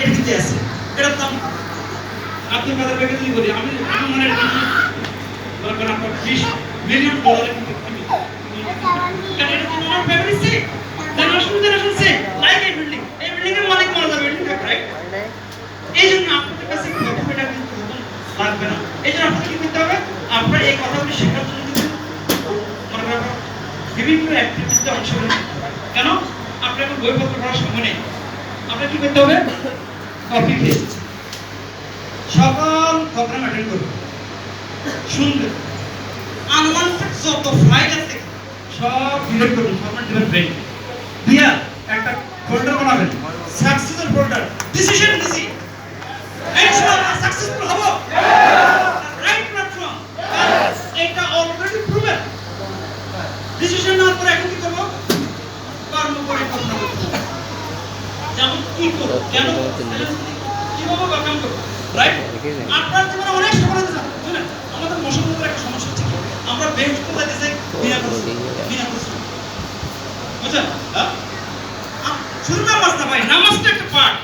এর ভিতরে আছে এটার দাম আপনি কাদের ব্যাগে যদি বলি আমি মনে রাখি বলা করেন আপনার $20 মিলিয়ন কিন্তু কারণ এটা তো নন ফ্যামিলি সি জেনারেশন সি লাইক এই বিল্ডিং এর মালিক মারা যাবে বিল্ডিং রাইট এই জন্য আপনাদের কাছে এটা কিন্তু লাগবে না এই জন্য আপনাকে কি করতে হবে আপনার এই কথাগুলি শেখার জন্য কিন্তু মনে করেন বিভিন্ন অ্যাক্টিভিটিতে অংশগ্রহণ করতে হবে কেন আপনার এখন বইপত্র পড়ার সময় নেই আপনার কি করতে হবে কপি পেস্ট সকল প্রোগ্রাম অ্যাটেন্ড করবে শুনবে আনওয়ান্টেড যত ফাইল আছে সব ডিলিট করবেন ফরম্যাট দিবেন ব্রেন দিয়া একটা ফোল্ডার বানাবেন সাকসেসফুল ফোল্ডার ডিসিশন দিছি ইনশাআল্লাহ সাকসেসফুল হব রাইট প্ল্যাটফর্ম এটা অলরেডি প্রুভেন ডিসিশন নেওয়ার পরে এখন কি করব কর্ম করে কথা বলবো যেমন কি করব কেন কিভাবে বা কাম করব রাইট আপনার জীবনে অনেক সফলতা আছে শুনেন আমাদের মশার একটা সমস্যা হচ্ছে আমরা বেঞ্চ করতে যাচ্ছি বিনা পরিশ্রম বুঝছেন শুধু নামাজ না ভাই নামাজটা একটা পার্ট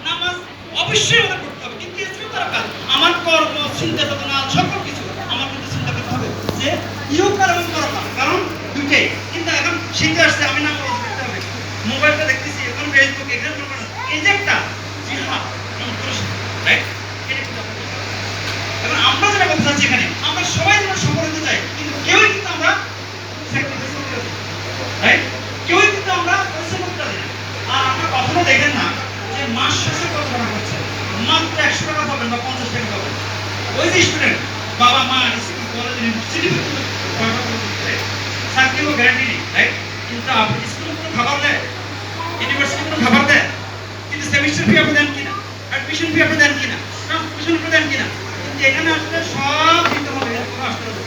নামাজ অবশ্যই আমাদের করতে হবে কিন্তু এর দরকার আমার কর্ম চিন্তা চেতনা সকল কিছু আমার কিন্তু চিন্তা করতে হবে যে ইউ কারণ কারণ দুটেই কিন্তু এখন শিখতে আসছে আমি না করতে হবে মোবাইলটা দেখতেছি এখন ফেসবুক এখানে এই যে একটা জিহাদ রাইট এখন আমরা যেটা বলতে চাচ্ছি এখানে আমরা সবাই যেন সফল হতে চাই কিন্তু কেউই কিন্তু আমরা স্যাক্রিফাইস করতে চাই রাইট কেউই কিন্তু আমরা পরিশ্রম করতে চাই না আর আমরা কখনো দেখেন না যে মাস শেষে কত টাকা হচ্ছে মাত্র 100 টাকা পাবেন বা 50 টাকা পাবেন ওই যে স্টুডেন্ট বাবা মা স্কুল কলেজ ইউনিভার্সিটি চাকরি ও গ্যারান্টি নেই রাইট কিন্তু আপনি স্কুল কোনো খাবার দেয় ইউনিভার্সিটি কোনো খাবার দেয় কিন্তু সেমিস্টার ফি আপনি দেন কিনা অ্যাডমিশন ফি আপনি দেন কিনা ট্রান্সপোর্টেশন ফি দেন কিনা কিন্তু এখানে আসলে সব দিতে হবে কোনো আসতে হবে